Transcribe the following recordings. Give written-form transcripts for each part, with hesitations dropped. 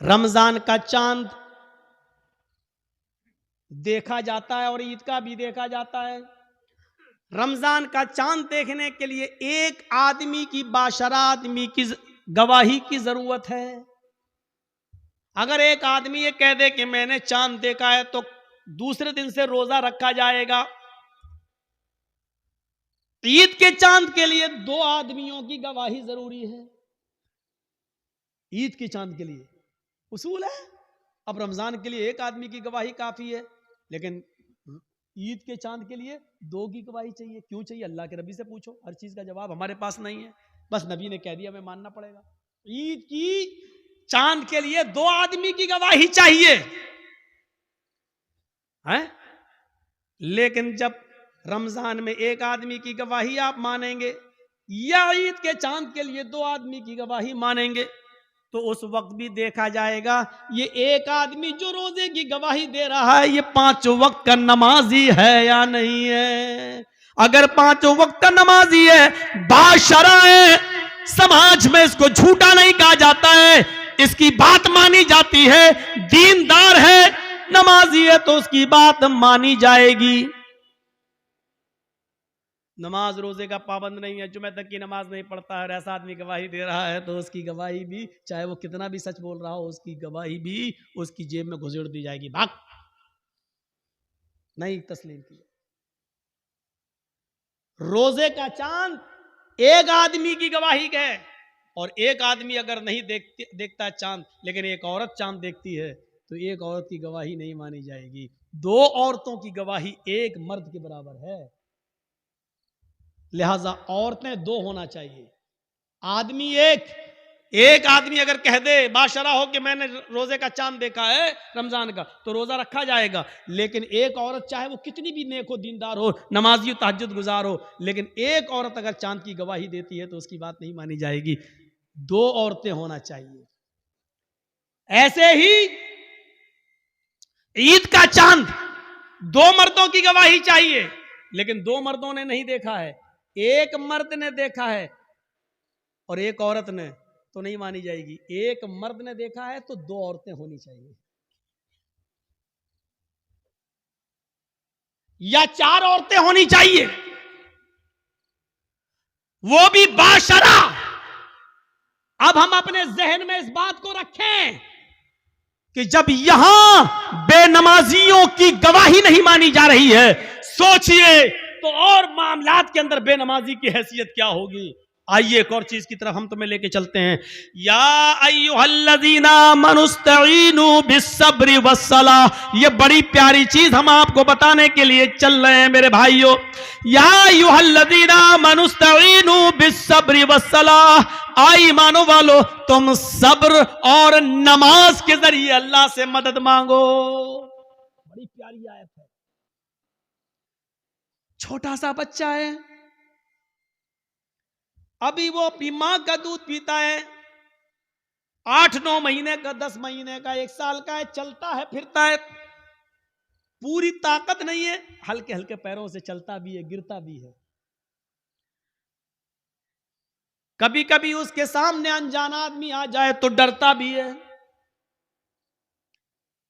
रमजान का चांद देखा जाता है और ईद का भी देखा जाता है। रमजान का चांद देखने के लिए एक आदमी की, बाशरा आदमी की गवाही की जरूरत है। अगर एक आदमी ये कह दे कि मैंने चांद देखा है तो दूसरे दिन से रोजा रखा जाएगा। ईद के चांद के लिए 2 आदमियों की गवाही जरूरी है। ईद के चांद के लिए उसूल है। अब रमजान के लिए एक आदमी की गवाही काफी है, लेकिन ईद के चांद के लिए 2 की गवाही चाहिए। क्यों चाहिए? अल्लाह के नबी से पूछो, हर चीज का जवाब हमारे पास नहीं है, बस नबी ने कह दिया, हमें मानना पड़ेगा। ईद की चांद के लिए 2 आदमी की गवाही चाहिए है? लेकिन जब रमजान में एक आदमी की गवाही आप मानेंगे या ईद के चांद के लिए 2 आदमी की गवाही मानेंगे, तो उस वक्त भी देखा जाएगा ये एक आदमी जो रोजे की गवाही दे रहा है ये 5 वक्त का नमाजी है या नहीं है। अगर 5 वक्त का नमाजी है, बाशरा है, समाज में इसको झूठा नहीं कहा जाता है, इसकी बात मानी जाती है, दीनदार है, नमाजी है, तो उसकी बात मानी जाएगी। नमाज रोजे का पाबंद नहीं है, जुमे तक की नमाज नहीं पढ़ता है, ऐसा आदमी गवाही दे रहा है तो उसकी गवाही भी, चाहे वो कितना भी सच बोल रहा हो, उसकी गवाही भी उसकी जेब में घुसेड़ दी जाएगी। भाग, नहीं तस्लीम की। रोजे का चांद एक आदमी की गवाही है, और एक आदमी अगर नहीं देखता चांद, लेकिन एक औरत चांद देखती है तो एक औरत की गवाही नहीं मानी जाएगी। 2 औरतों की गवाही एक मर्द के बराबर है। लिहाजा औरतें 2 होना चाहिए, आदमी एक आदमी अगर कह दे बाशरा हो कि मैंने रोजे का चांद देखा है रमजान का, तो रोजा रखा जाएगा। लेकिन एक औरत, चाहे वो कितनी भी नेक हो, दीनदार हो, नमाजी तहज्जुद गुजार हो, लेकिन एक औरत अगर चांद की गवाही देती है तो उसकी बात नहीं मानी जाएगी। 2 औरतें होना चाहिए। ऐसे ही ईद का चांद 2 मर्दों की गवाही चाहिए, लेकिन 2 मर्दों ने नहीं देखा है, एक मर्द ने देखा है और एक औरत ने, तो नहीं मानी जाएगी। एक मर्द ने देखा है तो 2 औरतें होनी चाहिए, या 4 औरतें होनी चाहिए, वो भी बाशरा। अब हम अपने जहन में इस बात को रखें कि जब यहां बेनमाजियों की गवाही नहीं मानी जा रही है, सोचिए तो और मामलात के अंदर बेनमाजी की हैसियत क्या होगी। आइए एक और चीज की तरफ हम तुम्हें लेके चलते हैं। या अय्युहल्लज़ीना मनुस्तईनु बिस्सब्रि वस्सलाह, ये बड़ी प्यारी चीज हम आपको बताने के लिए चल रहे हैं मेरे भाइयों। या अय्युहल्लज़ीना मनुस्तईनु बिस्सब्रि वस्सलाह, आई मानो वालो तुम सब्र और नमाज के जरिए अल्लाह से मदद मांगो। बड़ी प्यारी आयत है। छोटा सा बच्चा है, अभी वो अपनी मां का दूध पीता है, 8-9 महीने का, 10 महीने का, 1 साल का है, चलता है, फिरता है, पूरी ताकत नहीं है, हल्के हल्के पैरों से चलता भी है, गिरता भी है। कभी कभी उसके सामने अनजान आदमी आ जाए तो डरता भी है,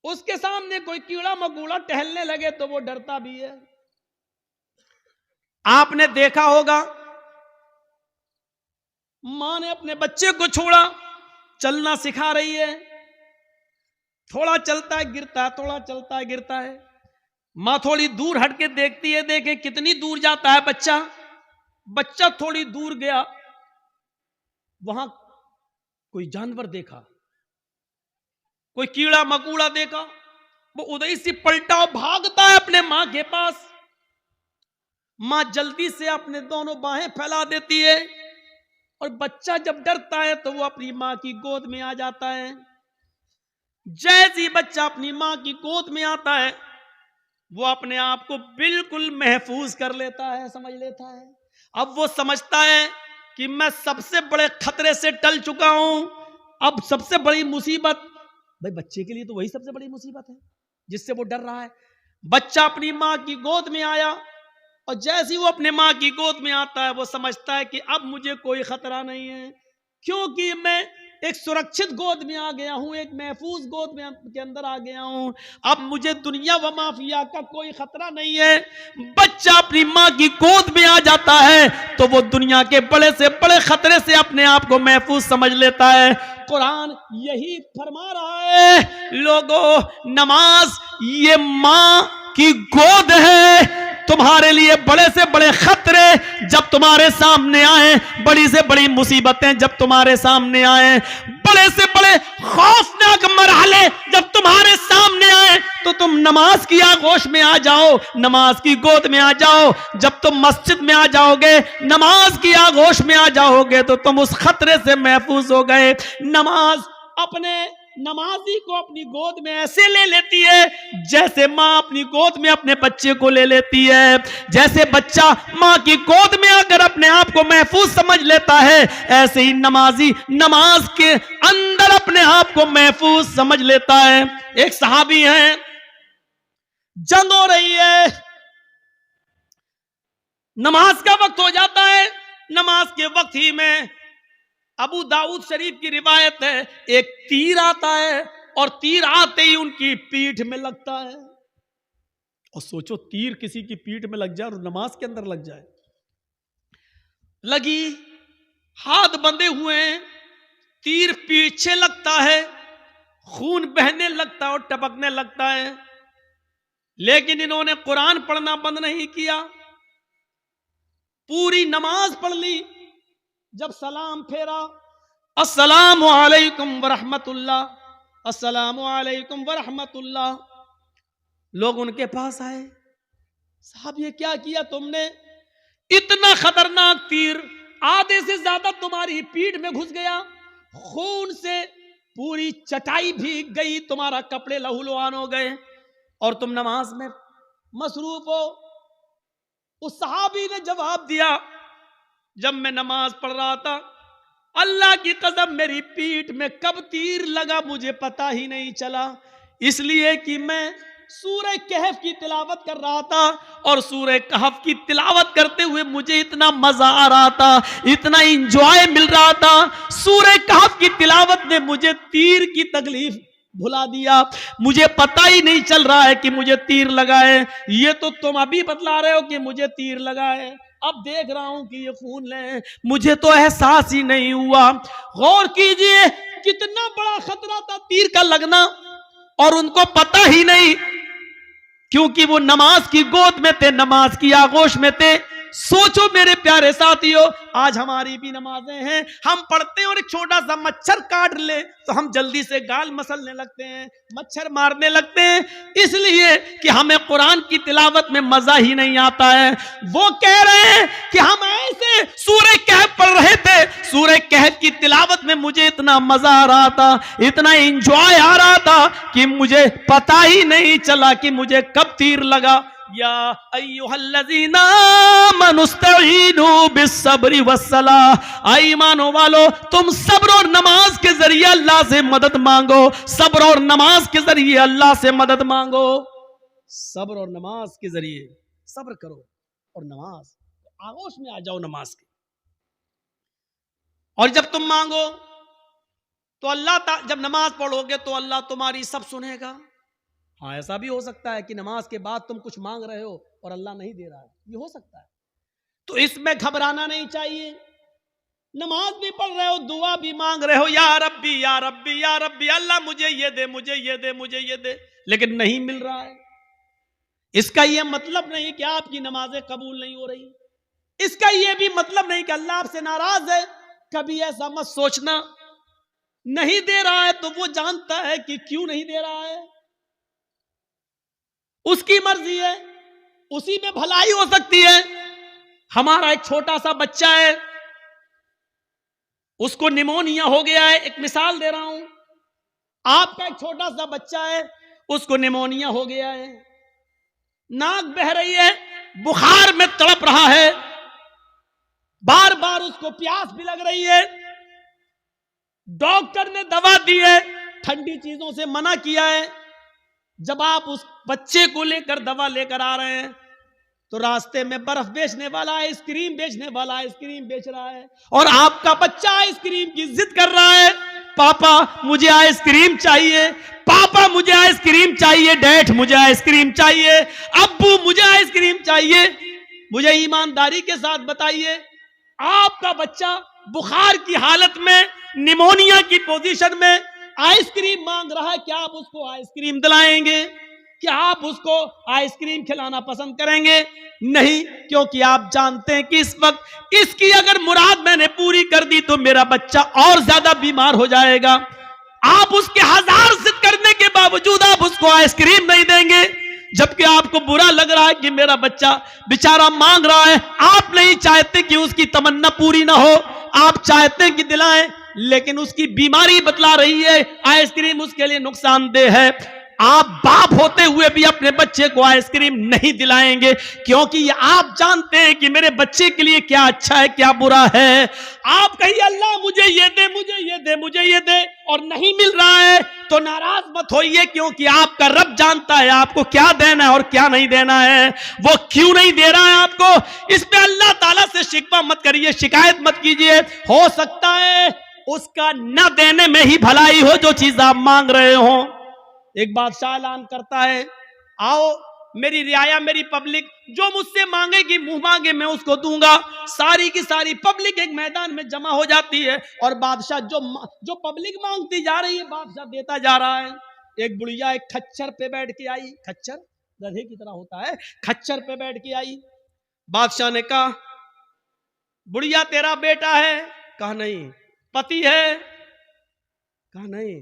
उसके सामने कोई कीड़ा मकोड़ा टहलने लगे तो वो डरता भी है। आपने देखा होगा, मां ने अपने बच्चे को छोड़ा, चलना सिखा रही है, थोड़ा चलता है गिरता है, थोड़ा चलता है गिरता है। मां थोड़ी दूर हटके देखती है, देखे कितनी दूर जाता है बच्चा। बच्चा थोड़ी दूर गया, वहां कोई जानवर देखा, कोई कीड़ा मकोड़ा देखा, वो उधर से पलटा और भागता है अपने मां के पास। मां जल्दी से अपने दोनों बाहें फैला देती है, और बच्चा जब डरता है तो वो अपनी मां की गोद में आ जाता है। जैसे ही बच्चा अपनी मां की गोद में आता है, वो अपने आप को बिल्कुल महफूज कर लेता है, समझ लेता है। अब वो समझता है कि मैं सबसे बड़े खतरे से टल चुका हूं, अब सबसे बड़ी मुसीबत, भाई बच्चे के लिए तो वही सबसे बड़ी मुसीबत है जिससे वो डर रहा है। बच्चा अपनी मां की गोद में आया, और जैसे ही वो अपने मां की गोद में आता है, वो समझता है कि अब मुझे कोई खतरा नहीं है, क्योंकि मैं एक सुरक्षित गोद में आ गया हूं, एक महफूज गोद में के अंदर आ गया हूं। अब मुझे दुनिया व माफिया का कोई खतरा नहीं है। बच्चा अपनी मां की गोद में आ जाता है तो वो दुनिया के बड़े से बड़े खतरे से अपने आप को महफूज समझ लेता है। कुरान यही फरमा रहा है, लोगों नमाज ये मां की गोद है। तुम्हारे लिए बड़े से बड़े खतरे जब तुम्हारे सामने आए, बड़ी से बड़ी मुसीबतें जब तुम्हारे सामने आए, बड़े से बड़े खौफनाक मरहले जब तुम्हारे सामने आए, तो तुम नमाज की आगोश में आ जाओ, नमाज की गोद में आ जाओ। जब तुम मस्जिद में आ जाओगे, नमाज की आगोश में आ जाओगे, तो तुम उस खतरे से महफूज हो गए। नमाज अपने नमाजी को अपनी गोद में ऐसे ले लेती है जैसे मां अपनी गोद में अपने बच्चे को ले लेती है। जैसे बच्चा मां की गोद में आकर अपने आप को महफूज समझ लेता है, ऐसे ही नमाजी नमाज के अंदर अपने आप को महफूज समझ लेता है। एक सहाबी हैं, जंग हो रही है, नमाज का वक्त हो जाता है। नमाज के वक्त ही में अबू दाऊद शरीफ की रिवायत है, एक तीर आता है और तीर आते ही उनकी पीठ में लगता है। और सोचो, तीर किसी की पीठ में लग जाए और नमाज के अंदर लग जाए। लगी, हाथ बंधे हुए हैं, तीर पीछे लगता है, खून बहने लगता है और टपकने लगता है। लेकिन इन्होंने कुरान पढ़ना बंद नहीं किया, पूरी नमाज पढ़ ली। जब सलाम फेरा, अस्सलामु अलैकुम वरहमतुल्लाह, अस्सलामु अलैकुम वरहमतुल्लाह, लोग उनके पास आए, साहब ये क्या किया तुमने? इतना खतरनाक तीर आधे से ज्यादा तुम्हारी पीठ में घुस गया, खून से पूरी चटाई भीग गई, तुम्हारा कपड़े लहूलुहान हो गए और तुम नमाज में मसरूफ हो। उस सहाबी ने जवाब दिया, जब मैं नमाज पढ़ रहा था, अल्लाह की कसम मेरी पीठ में कब तीर लगा मुझे पता ही नहीं चला, इसलिए कि मैं सूरह कहफ की तिलावत कर रहा था और सूरह कहफ की तिलावत करते हुए मुझे इतना मजा आ रहा था, इतना इंजॉय मिल रहा था। सूरह कहफ की तिलावत ने मुझे तीर की तकलीफ भुला दिया, मुझे पता ही नहीं चल रहा है कि मुझे तीर लगा है। ये तो तुम अभी बतला रहे हो कि मुझे तीर लगा है, अब देख रहा हूं कि ये खून है, मुझे तो एहसास ही नहीं हुआ। गौर कीजिए, कितना बड़ा खतरा था तीर का लगना और उनको पता ही नहीं, क्योंकि वो नमाज की गोद में थे, नमाज की आगोश में थे। सोचो मेरे प्यारे साथियों, आज हमारी भी नमाजें हैं, हम पढ़ते हैं और एक छोटा सा मच्छर काट ले तो हम जल्दी से गाल मसलने लगते हैं, मच्छर मारने लगते हैं, इसलिए कि हमें कुरान की तिलावत में मजा ही नहीं आता है। वो कह रहे हैं कि हम ऐसे सूरह कहफ पढ़ रहे थे, सूरह कहफ की तिलावत में मुझे इतना मजा आ रहा था, इतना एंजॉय आ रहा था कि मुझे पता ही नहीं चला कि मुझे कब तीर लगा। या अय्युहल्लज़ीना आमनुस्तईनु बिस्सब्रि वस्सलाह, ईमानो वालो तुम सब्र और नमाज के जरिए अल्लाह से मदद मांगो, सब्र और नमाज के जरिए अल्लाह से मदद मांगो। सब्र और नमाज के जरिए सब्र करो और नमाज आगोश में आ जाओ नमाज के। और जब तुम मांगो तो अल्लाह, जब नमाज पढ़ोगे तो अल्लाह तुम्हारी सब सुनेगा। हाँ, ऐसा भी हो सकता है कि नमाज के बाद तुम कुछ मांग रहे हो और अल्लाह नहीं दे रहा है, ये हो सकता है, तो इसमें घबराना नहीं चाहिए। नमाज भी पढ़ रहे हो, दुआ भी मांग रहे हो, या रब्बी या रब्बी या रब्बी, अल्लाह मुझे ये दे, मुझे ये दे, मुझे ये दे, लेकिन नहीं मिल रहा है, इसका यह मतलब नहीं कि आपकी नमाजें कबूल नहीं हो रही, इसका यह भी मतलब नहीं कि अल्लाह आपसे नाराज है। कभी ऐसा मत सोचना, नहीं दे रहा है तो वो जानता है कि क्यों नहीं दे रहा है, उसकी मर्जी है, उसी में भलाई हो सकती है। हमारा एक छोटा सा बच्चा है, उसको निमोनिया हो गया है, एक मिसाल दे रहा हूं, आपका एक छोटा सा बच्चा है, उसको निमोनिया हो गया है, नाक बह रही है, बुखार में तड़प रहा है, बार बार उसको प्यास भी लग रही है, डॉक्टर ने दवा दी है, ठंडी चीजों से मना किया है। जब आप उस बच्चे को लेकर दवा लेकर आ रहे हैं तो रास्ते में बर्फ बेचने वाला आइसक्रीम बेचने वाला आइसक्रीम बेच रहा है और आपका बच्चा आइसक्रीम की जिद कर रहा है। पापा मुझे आइसक्रीम चाहिए, पापा मुझे आइसक्रीम चाहिए, डैड मुझे आइसक्रीम चाहिए, अब्बू मुझे आइसक्रीम चाहिए। मुझे ईमानदारी के साथ बताइए, आपका बच्चा बुखार की हालत में, निमोनिया की पोजीशन में आइसक्रीम मांग रहा है, क्या आप उसको आइसक्रीम दिलाएंगे? क्या आप उसको आइसक्रीम खिलाना पसंद करेंगे? नहीं, क्योंकि आप जानते हैं कि इस वक्त इसकी अगर मुराद मैंने पूरी कर दी तो मेरा बच्चा और ज्यादा बीमार हो जाएगा। आप उसके हजार जिद करने के बावजूद आप उसको आइसक्रीम नहीं देंगे, जबकि आपको बुरा लग रहा है कि मेरा बच्चा बेचारा मांग रहा है। आप नहीं चाहते कि उसकी तमन्ना पूरी ना हो, आप चाहते हैं कि दिलाएं, लेकिन उसकी बीमारी बतला रही है आइसक्रीम उसके लिए नुकसानदेह है। आप बाप होते हुए भी अपने बच्चे को आइसक्रीम नहीं दिलाएंगे, क्योंकि आप जानते हैं कि मेरे बच्चे के लिए क्या अच्छा है क्या बुरा है। आप कहिए अल्लाह मुझे ये दे, मुझे ये दे, मुझे ये दे, और नहीं मिल रहा है तो नाराज मत होइए, क्योंकि आपका रब जानता है आपको क्या देना है और क्या नहीं देना है। वो क्यों नहीं दे रहा है आपको, इस पे अल्लाह ताला से शिकवा मत करिए, शिकायत मत कीजिए। हो सकता है उसका न देने में ही भलाई हो जो चीज आप मांग रहे हो। एक बादशाह ऐलान करता है, आओ मेरी रियाया, मेरी पब्लिक, जो मुझसे मांगेगी मुंह मांगे मैं उसको दूंगा। सारी की सारी पब्लिक एक मैदान में जमा हो जाती है और बादशाह जो पब्लिक मांगती जा रही है बादशाह देता जा रहा है। एक बुढ़िया एक खच्चर पे बैठ के आई, खच्चर गधे की तरह होता है, खच्चर पे बैठ के आई। बादशाह ने कहा, बुढ़िया तेरा बेटा है? कहा नहीं। पति है? कहा नहीं।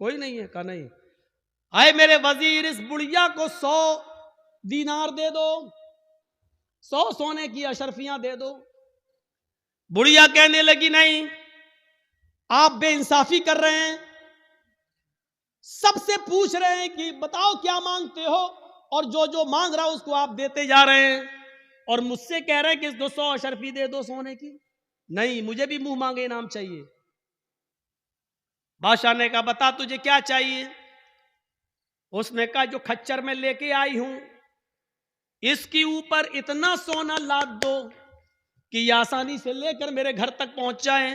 कोई नहीं है? कहा नहीं। आए मेरे वजीर, इस बुढ़िया को 100 दीनार दे दो, 100 सोने की अशरफियां दे दो। बुढ़िया कहने लगी, नहीं, आप बेइंसाफी कर रहे हैं, सबसे पूछ रहे हैं कि बताओ क्या मांगते हो, और जो जो मांग रहा उसको आप देते जा रहे हैं, और मुझसे कह रहे हैं कि इसको 100 अशरफी दे दो सोने की। नहीं, मुझे भी मुंह मांगे इनाम चाहिए। बादशाह ने कहा, बता तुझे क्या चाहिए? उसने कहा, जो खच्चर में लेके आई हूं इसके ऊपर इतना सोना लाद दो कि ये आसानी से लेकर मेरे घर तक पहुंच जाए।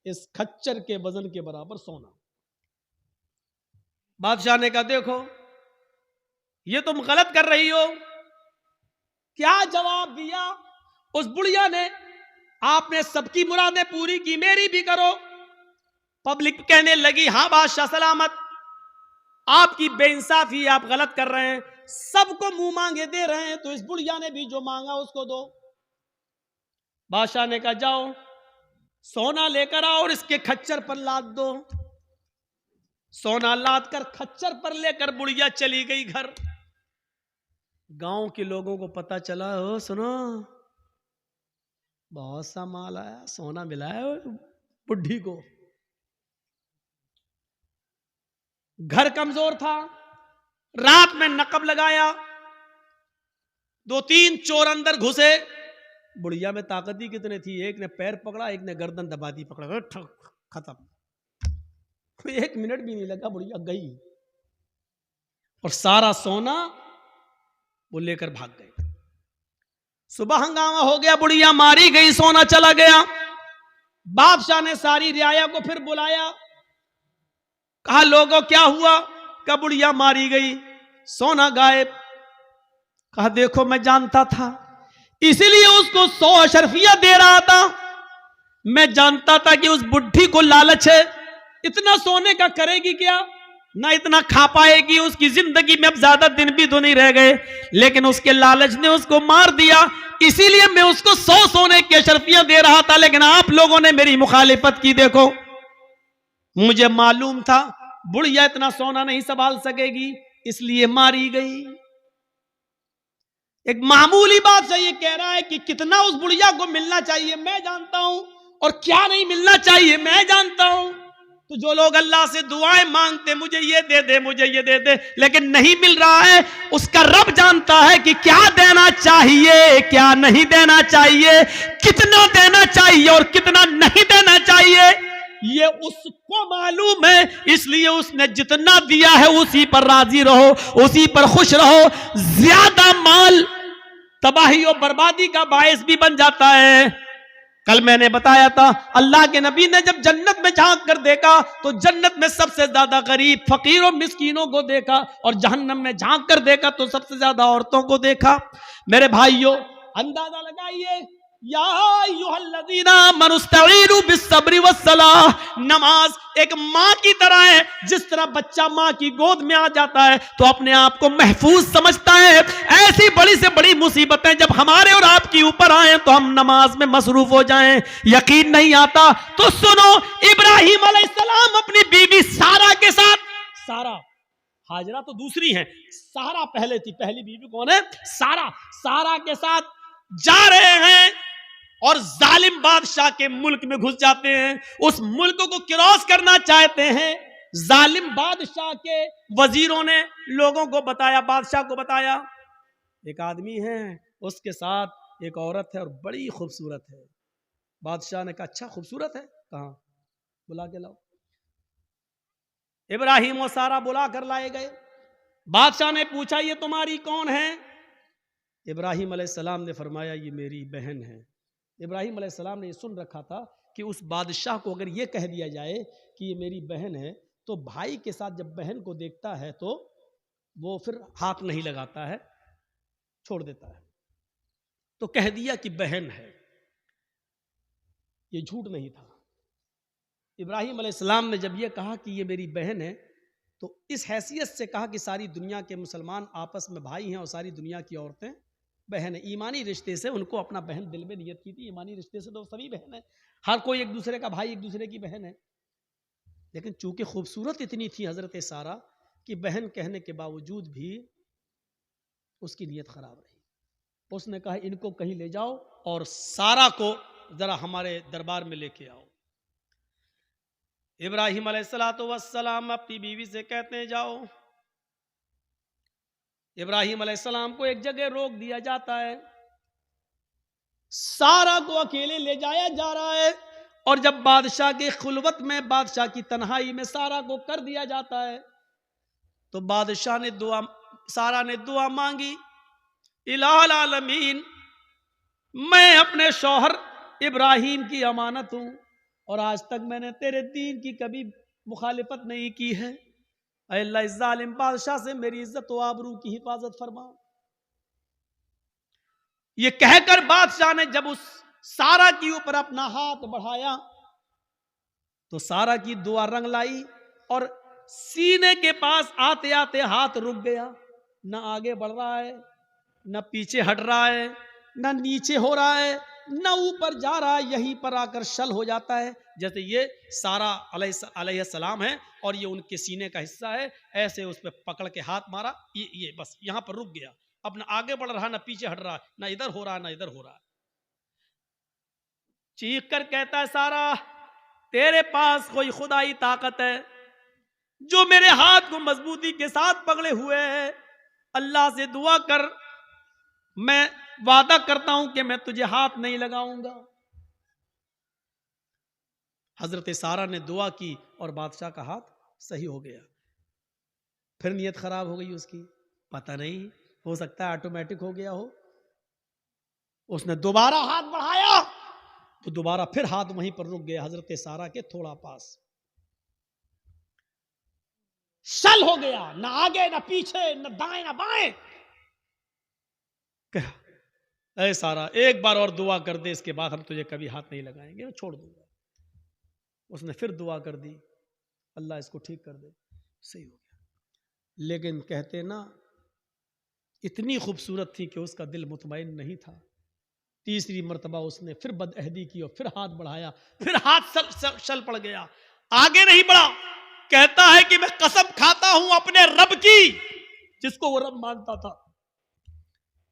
इस खच्चर के वजन के बराबर सोना। बादशाह ने कहा, देखो ये तुम गलत कर रही हो। क्या जवाब दिया उस बुढ़िया ने, आपने सबकी मुरादें पूरी की, मेरी भी करो। पब्लिक कहने लगी, हां बादशाह सलामत, आपकी बेइंसाफी, आप गलत कर रहे हैं, सबको मुंह मांगे दे रहे हैं, तो इस बुढ़िया ने भी जो मांगा उसको दो। बादशाह ने कहा, जाओ सोना लेकर आओ और इसके खच्चर पर लाद दो। सोना लाद कर खच्चर पर लेकर बुढ़िया चली गई घर। गांव के लोगों को पता चला, ओ सुनो बहुत सा माल आया, सोना मिला है बुढ़ी को। घर कमजोर था, रात में नकब लगाया, 2-3 चोर अंदर घुसे। बुढ़िया में ताकत ही कितने थी, एक ने पैर पकड़ा, एक ने गर्दन दबा दी, पकड़ा, खत्म। 1 मिनट भी नहीं लगा, बुढ़िया गई और सारा सोना वो लेकर भाग गए। सुबह हंगामा हो गया, बुढ़िया मारी गई, सोना चला गया। बादशाह ने सारी रियाया को फिर बुलाया, कहा लोगों क्या हुआ? कहा बुढ़िया मारी गई, सोना गायब। कहा देखो मैं जानता था, इसीलिए उसको 100 अशरफियां दे रहा था। मैं जानता था कि उस बुढ़ी को लालच है, इतना सोने का करेगी क्या, ना इतना खा पाएगी, उसकी जिंदगी में अब ज्यादा दिन भी तो नहीं रह गए, लेकिन उसके लालच ने उसको मार दिया। इसीलिए मैं उसको 100 सोने की अशरफियां दे रहा था, लेकिन आप लोगों ने मेरी मुखालिफत की। देखो मुझे मालूम था बुढ़िया इतना सोना नहीं संभाल सकेगी, इसलिए मारी गई। एक मामूली बात से ये कह रहा है कि कितना उस बुढ़िया को मिलना चाहिए मैं जानता हूं, और क्या नहीं मिलना चाहिए मैं जानता हूं। तो जो लोग अल्लाह से दुआएं मांगते, मुझे ये दे दे, मुझे ये दे दे, लेकिन नहीं मिल रहा है, उसका रब जानता है कि क्या देना चाहिए क्या नहीं देना चाहिए, कितना देना चाहिए और कितना नहीं देना चाहिए, ये उसको मालूम है। इसलिए उसने जितना दिया है उसी पर राजी रहो, उसी पर खुश रहो। ज्यादा माल तबाही और बर्बादी का बायस भी बन जाता है। कल मैंने बताया था, अल्लाह के नबी ने जब जन्नत में झांक कर देखा तो जन्नत में सबसे ज्यादा गरीब, फकीरों, मिस्कीनों को देखा, और जहन्नम में झांक कर देखा तो सबसे ज्यादा औरतों को देखा। मेरे भाइयों, अंदाजा लगाइए, या अय्युहल्लज़ीना आमनुस्तईनु बिस्सब्रि वस्सलाह। नमाज एक माँ की तरह है। जिस तरह बच्चा माँ की गोद में आ जाता है तो अपने आप को महफूज समझता है, ऐसी बड़ी से बड़ी मुसीबतें जब हमारे और आपके ऊपर आए तो हम नमाज में मसरूफ हो जाएं। यकीन नहीं आता तो सुनो, इब्राहिम अलैहिस्सलाम अपनी बीवी सारा के साथ, सारा, हाजरा तो दूसरी है, सारा पहले थी, पहली बीवी कौन है? सारा। सारा के साथ जा रहे हैं और जालिम बादशाह के मुल्क में घुस जाते हैं। उस मुल्क को क्रॉस करना चाहते हैं। जालिम बादशाह के वजीरों ने लोगों को बताया, बादशाह को बताया, एक आदमी है, उसके साथ एक औरत है और बड़ी खूबसूरत है। बादशाह ने कहा, अच्छा खूबसूरत है, कहां? बुला के लाओ। इब्राहिम और सारा बुला कर लाए गए। बादशाह ने पूछा, ये तुम्हारी कौन है? इब्राहिम अलैहिस्सलाम ने फरमाया, ये मेरी बहन है। इब्राहिम अलैहिस्सलाम ने ये सुन रखा था कि उस बादशाह को अगर ये कह दिया जाए कि ये मेरी बहन है तो भाई के साथ जब बहन को देखता है तो वो फिर हाथ नहीं लगाता है, छोड़ देता है। तो कह दिया कि बहन है। ये झूठ नहीं था। इब्राहिम अलैहिस्सलाम ने जब ये कहा कि ये मेरी बहन है तो इस हैसियत से कहा कि सारी दुनिया के मुसलमान आपस में भाई हैं और सारी दुनिया की औरतें बहन है। ईमानी रिश्ते से उनको अपना बहन दिल में नियत की थी। ईमानी रिश्ते से तो सभी बहन है, हर कोई एक दूसरे का भाई, एक दूसरे की बहन है। लेकिन चूंकि खूबसूरत इतनी थी हजरत सारा कि बहन कहने के बावजूद भी उसकी नियत खराब रही। उसने कहा, इनको कहीं ले जाओ और सारा को जरा हमारे दरबार में लेके आओ। इब्राहिम अलैहिस्सलातु वस्सलाम अपनी बीवी से कहते हैं, जाओ। इब्राहिम अलैहिस्सलाम को एक जगह रोक दिया जाता है। सारा को अकेले ले जाया जा रहा है और जब बादशाह के खुलवत में, बादशाह की तन्हाई में सारा को कर दिया जाता है तो बादशाह ने सारा ने दुआ मांगी, इलाहुल आलमीन, मैं अपने शौहर इब्राहिम की अमानत हूं और आज तक मैंने तेरे दीन की कभी मुखालिफत नहीं की है। अल्लाह, इस जालिम बादशाह से मेरी इज्जत व आबरू की हिफाजत फरमा। ये कहकर बादशाह ने जब उस सारा के ऊपर अपना हाथ बढ़ाया तो सारा की दुआ रंग लाई और सीने के पास आते आते हाथ रुक गया। न आगे बढ़ रहा है, न पीछे हट रहा है, न नीचे हो रहा है, न ऊपर जा रहा है, यहीं पर आकर शल हो जाता है। जैसे ये सारा अलैहिस्सलाम है और ये उनके सीने का हिस्सा है, ऐसे उस पर पकड़ के हाथ मारा, ये बस यहां पर रुक गया। अब न आगे बढ़ रहा, न पीछे हट रहा, न इधर हो रहा, न इधर हो रहा। चीख कर कहता है, सारा, तेरे पास कोई खुदाई ताकत है जो मेरे हाथ को मजबूती के साथ पकड़े हुए है? अल्लाह से दुआ कर, मैं वादा करता हूं कि मैं तुझे हाथ नहीं लगाऊंगा। हजरत सारा ने दुआ की और बादशाह का हाथ सही हो गया। फिर नियत खराब हो गई उसकी, पता नहीं, हो सकता है ऑटोमेटिक हो गया हो। उसने दोबारा हाथ बढ़ाया तो दोबारा फिर हाथ वहीं पर रुक गया, हजरत सारा के थोड़ा पास। शल हो गया, ना आगे ना पीछे, न दाएं ना बाएं। ऐ सारा, एक बार और दुआ कर दे, इसके बाद हम तुझे कभी हाथ नहीं लगाएंगे, मैं छोड़ दूंगा। उसने फिर दुआ कर दी, अल्लाह इसको ठीक कर दे, सही हो गया। लेकिन कहते ना, इतनी खूबसूरत थी कि उसका दिल मुतमईन नहीं था। तीसरी मर्तबा उसने फिर बदअहदी की और फिर हाथ बढ़ाया, फिर हाथ शल पड़ गया, आगे नहीं बढ़ा। कहता है कि मैं कसम खाता हूं अपने रब की, जिसको वो रब मानता था,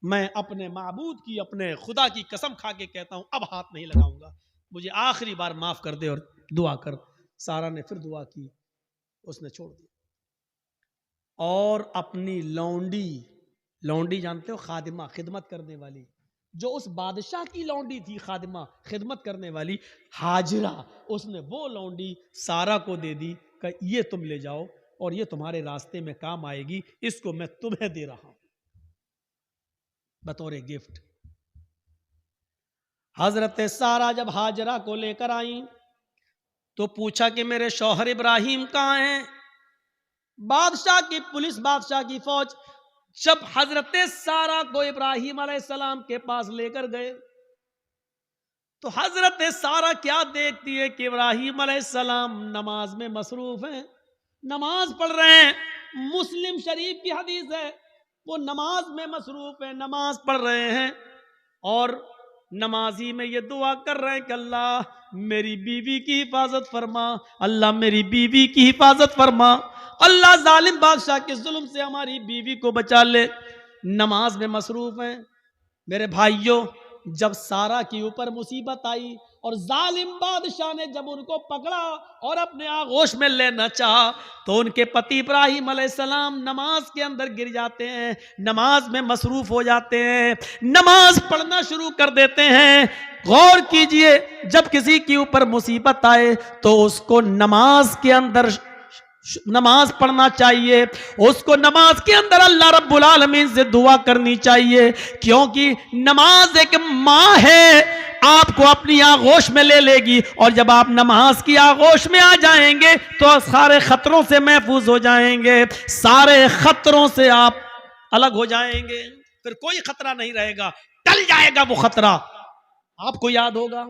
मैं अपने माबूद की, अपने खुदा की कसम खा के कहता हूं अब हाथ नहीं लगाऊंगा, मुझे आखिरी बार माफ कर दे और दुआ कर। सारा ने फिर दुआ की, उसने छोड़ दिया और अपनी लौंडी, लौंडी जानते हो, खादिमा, खिदमत करने वाली, जो उस बादशाह की लौंडी थी, खादिमा, खिदमत करने वाली हाजिरा, उसने वो लौंडी सारा को दे दी कि ये तुम ले जाओ और ये तुम्हारे रास्ते में काम आएगी, इसको मैं तुम्हें दे रहा हूं बतौर गिफ्ट। हजरत सारा जब हाजरा को लेकर आई तो पूछा कि मेरे शौहर इब्राहिम कहाँ हैं? बादशाह की पुलिस, बादशाह की फौज जब हजरत सारा को इब्राहिम अलैहिस्सलाम के पास लेकर गए तो हजरत सारा क्या देखती है कि इब्राहिम अलैहिस्सलाम नमाज में मसरूफ हैं, नमाज पढ़ रहे हैं। मुस्लिम शरीफ की हदीस है, वो नमाज में मसरूफ है, नमाज पढ़ रहे हैं और नमाजी में ये दुआ कर रहे हैं कि अल्लाह मेरी बीवी की हिफाजत फरमा, अल्लाह मेरी बीवी की हिफाजत फरमा, अल्लाह जालिम बादशाह के जुल्म से हमारी बीवी को बचा ले। नमाज में मसरूफ हैं। मेरे भाइयों, जब सारा के ऊपर मुसीबत आई और जालिम बादशाह ने जब उनको पकड़ा और अपने आगोश में लेना चाहा तो उनके पति इब्राहिम अलैहिस्सलाम नमाज के अंदर गिर जाते हैं, नमाज में मसरूफ हो जाते हैं, नमाज पढ़ना शुरू कर देते हैं। गौर कीजिए, जब किसी के ऊपर मुसीबत आए तो उसको नमाज के अंदर नमाज पढ़ना चाहिए, उसको नमाज के अंदर अल्लाह रब्बुल आलमीन से दुआ करनी चाहिए, क्योंकि नमाज एक माँ है, आपको अपनी आगोश में ले लेगी और जब आप नमाज की आगोश में आ जाएंगे तो सारे खतरों से महफूज हो जाएंगे, सारे खतरों से आप अलग हो जाएंगे, फिर कोई खतरा नहीं रहेगा, टल जाएगा वो खतरा। आपको याद होगा